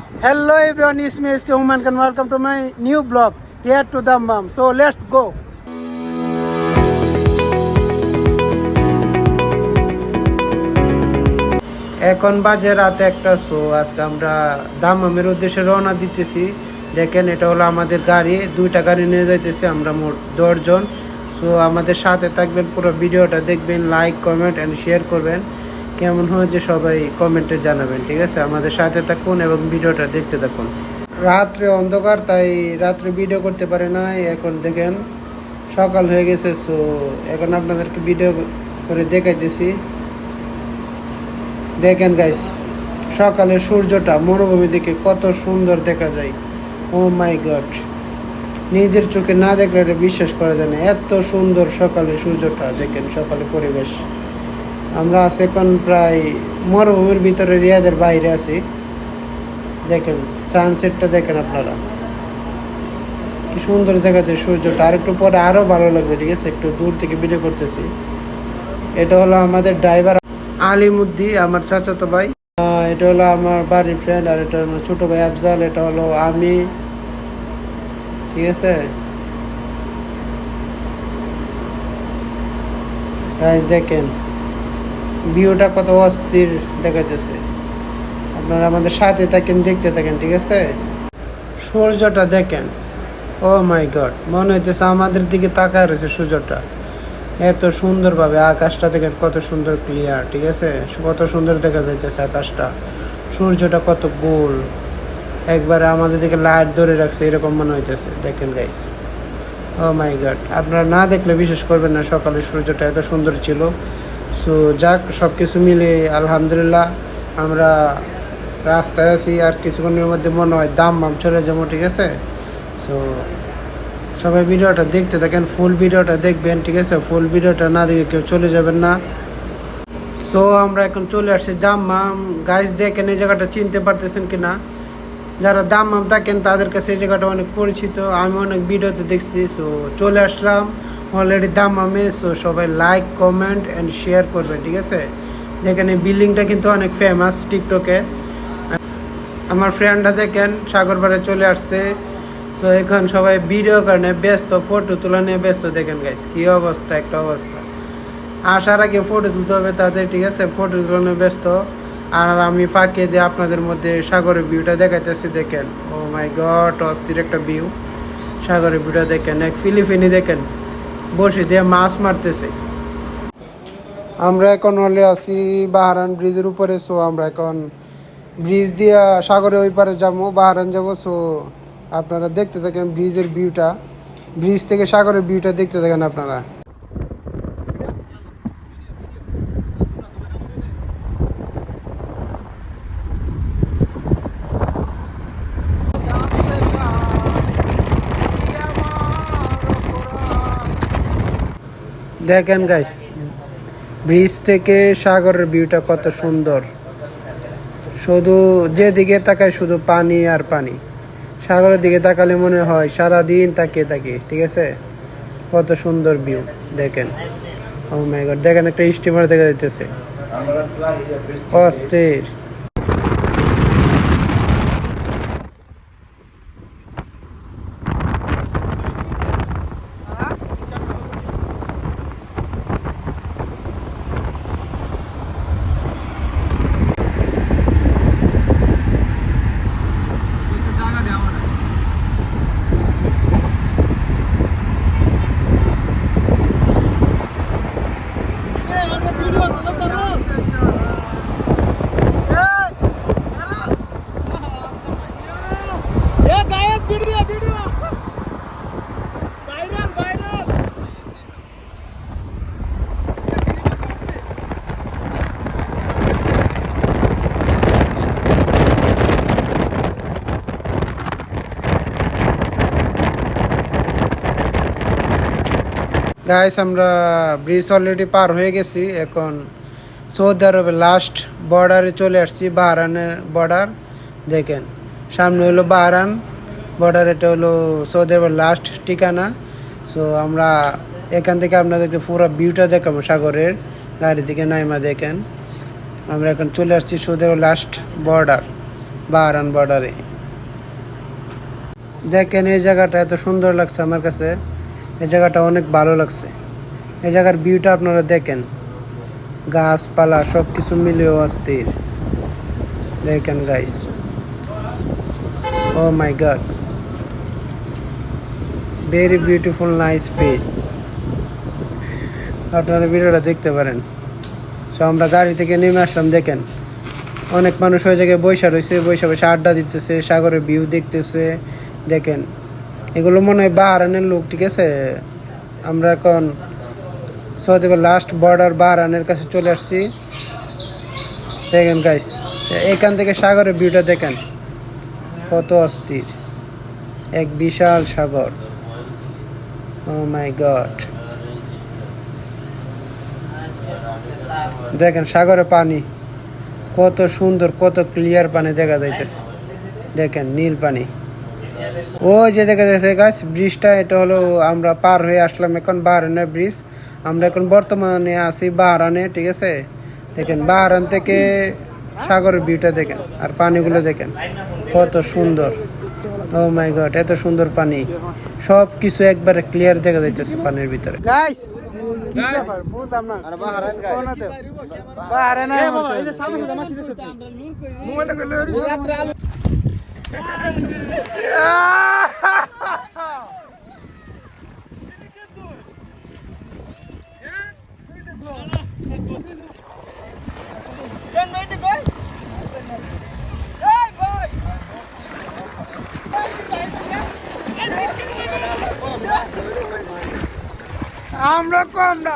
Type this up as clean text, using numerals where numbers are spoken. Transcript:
Hello everyone, it's me SK Human and welcome to my new blog here to Dammam. So let's go. এখন বাজে রাত 1টা। So আজকে আমরা দাম্মামের উদ্দেশ্যে রওনা দিতেছি। দেখেন এটা হলো আমাদের গাড়ি, 2টা গাড়ি নিয়ে যাইতেছি আমরা, মোট 10 জন। সো আমাদের সাথে থাকবেন, পুরো ভিডিওটা দেখবেন, লাইক কমেন্ট অ্যান্ড শেয়ার করবেন। কেমন হয়েছে সবাই কমেন্টে জানাবেন, ঠিক আছে? আমাদের সাথে থাকুন এবং ভিডিওটা দেখতে থাকুন। রাত্রে অন্ধকার, তাই রাত্রে ভিডিও করতে পারে না। এখন দেখেন সকাল হয়ে গেছে। সো এখন আপনাদেরকে ভিডিও করে দেখাইতেছি। দেখেন গাইস, সকালে সূর্যটা মরুভূমি থেকে কত সুন্দর দেখা যায়। ও মাই গড, নিজের চোখে না দেখলে এটা বিশ্বাস করা যায় না, এত সুন্দর সকালে সূর্যটা। দেখেন সকালে পরিবেশ। আমরা আছি এখন প্রায় মরুভূমির ভিতরে, রিয়াদের বাইরে আছি। দেখেন সানসেটটা দেখেন আপনারা, কি সুন্দর জায়গাতে সূর্যটা। আর একটু পরে আরও ভালো লাগবে, ঠিক আছে? একটু দূর থেকে ভিডিও করতেছি। এটা হলো আমাদের ড্রাইভার আলিমুদ্দি, আমার চাচাতো ভাই। এটা হলো আমার বাড়ির ফ্রেন্ড, আর এটা হলো ছোটো ভাই আফজাল। এটা হলো আমি, ঠিক আছে? দেখেন ভিউটা কত অস্থির দেখাতেছে। আপনারা আমাদের সাথে থাকেন, দেখতে থাকেন, ঠিক আছে? সূর্যটা দেখেন, ও মাই গড, মনে হইতেছে আমাদের দিকে তাকায় রয়েছে সূর্যটা। এত সুন্দরভাবে আকাশটা দেখেন, কত সুন্দর ক্লিয়ার, ঠিক আছে? কত সুন্দর দেখা যাইতেছে আকাশটা। সূর্যটা কত গোল, একবারে আমাদের দিকে লাইট ধরে রাখছে এরকম মনে হইতেছে। দেখেন গাইস, ও মাই গড, আপনারা না দেখলে বিশ্বাস করবেন না সকালে সূর্যটা এত সুন্দর ছিল। সো যাক, সব কিছু মিলে আলহামদুলিল্লাহ আমরা রাস্তায় আছি। আর কিছুক্ষণের মধ্যে মনে হয় দাম্মাম চলে যাবো, ঠিক আছে? সো সবাই ভিডিওটা দেখতে থাকেন, ফুল ভিডিওটা দেখবেন, ঠিক আছে? ফুল ভিডিওটা না দেখে কেউ চলে যাবেন না। সো আমরা এখন চলে আসছি দাম্মাম। গাইস দেখেন এই জায়গাটা চিনতে পারতেছেন কিনা? যারা দাম্মাম থাকেন তাদের কাছে এই জায়গাটা অনেক পরিচিত, আমি অনেক ভিডিওতে দেখছি। সো চলে আসলাম অলরেডি দাম্মামে। সো সবাই লাইক কমেন্ট অ্যান্ড শেয়ার করবেন, ঠিক আছে? দেখেন এই বিল্ডিংটা কিন্তু অনেক ফেমাস টিকটকে। আমার ফ্রেন্ডরা দেখেন সাগরপাড়ে চলে আসছে। সো এখন সবাই ভিডিও কারণে ব্যস্ত, ফটো তোলা নিয়ে ব্যস্ত। দেখেন গাইস কি অবস্থা, একটা অবস্থা। আসার আগে ফটো তুলতে হবে তাদের, ঠিক আছে? ফটো তোলা নিয়ে ব্যস্ত। আর আমি ফাঁকে দিয়ে আপনাদের মধ্যে সাগরের ভিউটা দেখাইতেছি। দেখেন, ও মাই গড, অস্থির একটা ভিউ। সাগরের ভিউটা দেখেন, এক ফিলিপিনি দেখেন বসে দিয়ে মাছ মারতেছে। আমরা এখন হলে আছি বাহারান ব্রিজের উপরে। সো আমরা এখন ব্রিজ দিয়ে সাগরের ওই পারে যাবো, বাহারান যাবো। সো আপনারা দেখতে থাকেন ব্রিজের ভিউটা, ব্রিজ থেকে সাগরের ভিউটা দেখতে থাকেন আপনারা। দেখেন গাইস, ব্রিজ থেকে সাগরের ভিউটা কত সুন্দর। শুধু যেদিকে তাকায় শুধু পানি আর পানি। সাগরের দিকে তাকালে মনে হয় সারাদিন তাকিয়ে থাকি, ঠিক আছে? কত সুন্দর ভিউ দেখেন। ও মাই গড, দেখেন একটা স্টিমার দেখা যাইতেছে, অস্থির। গাইস আমরা ব্রিজ অলরেডি পার হয়ে গেছি। এখন সৌদি আরবের লাস্ট বর্ডারে চলে আসছি, বাহরানের বর্ডার। দেখেন সামনে হলো বাহরান বর্ডার, এটা হলো সৌদি আরবের লাস্ট ঠিকানা। সো আমরা এখান থেকে আপনাদেরকে পুরো ভিউটা দেখাবো সাগরের, গাড়ি থেকে নাইমা। দেখেন আমরা এখন চলে আসছি সৌদি আরবের লাস্ট বর্ডার, বাহারান বর্ডারে। দেখেন এই জায়গাটা এত সুন্দর লাগছে আমার কাছে, এই জায়গাটা অনেক ভালো লাগছে। এই জায়গার ভিউটা আপনারা দেখেন, গাছপালা সব কিছু মিলেও অস্থির। দেখেন guys, oh my god, very beautiful nice place. আপনারা ভিডিওটা দেখতে পারেন। সো আমরা গাড়ি থেকে নেমে আসলাম, দেখেন অনেক মানুষ ওই জায়গায় বৈশা রয়েছে, বৈশা আড্ডা দিতেছে, সাগরের ভিউ দেখতেছে। দেখেন এগুলো মনে হয় বাহারানের লোক, ঠিক আছে। আমরা এখন সৌদি লাস্ট বর্ডার বাহারানের কাছে চলে আসছি। দেখেন গাইস, এখান থেকে সাগরের ভিউটা দেখেন কত অস্থির, এক বিশাল সাগর। ও মাই গড, দেখেন সাগরে পানি কত সুন্দর, কত ক্লিয়ার পানি দেখা যাইতেছে। দেখেন নীল পানি, ওই যে দেখা যাচ্ছে গাছ ব্রিজটা, এটা হলো আমরা পার হয়ে আসলাম এখন বাহারানের ব্রিজ। আমরা এখন বর্তমানে আছি বাহারানে, ঠিক আছে। দেখেন বাহারান থেকে সাগরের ভিউটা দেখেন, আর পানিগুলো দেখেন কত সুন্দর। ও মাই গড, এত সুন্দর পানি, সব কিছু একবারে ক্লিয়ার দেখা যাইতেছে পানির ভিতরে। গাইস কি ব্যাপার বুঝলাম না, বাহারান কোনাতে বাহারান এই যে সামনে জামাশি দিছে মোবাইলটা কইলো আমরা কম না।